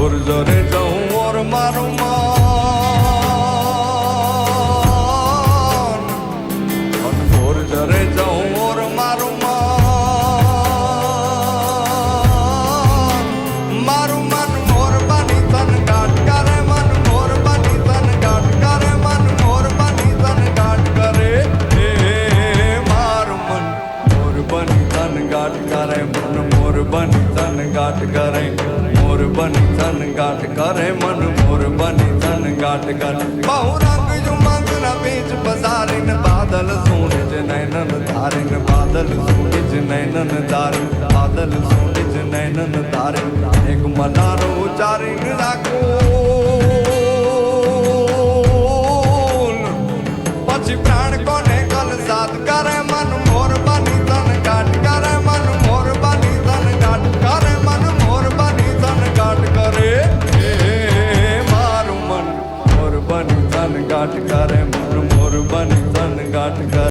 जोर जोरे जाऊं और मारूं मान मन जोर जोरे जाऊं और मारूं मान मारूं मन मोर बनी तन गाट करे मन मोर बनी तन गाट करे मन मोर बनी तन गाट करे मारूं मन मोर बनी तन गाट करे मन मोर बनी तन गाट करे मोर बनी तन गाट करे मन मोर बनी तन गाट करे बहु रंग जुमंग न बीच पसारिन बादल सूरज नैनन धारिन बादल सूरज नैनन धारिन बादल सूरज नैनन धारिन एक मनारो उचारिन राखो પછી પ્રાણ કોને કલ સાથ કરે મન મોર બની તન ગાટ કરે મન મોર બની તન ગાટ કરે મન મોર બની તન ગાટ કરે મારું મન મોર બની તન ગાટ કરે મન મોર બની તન ગાટ કરે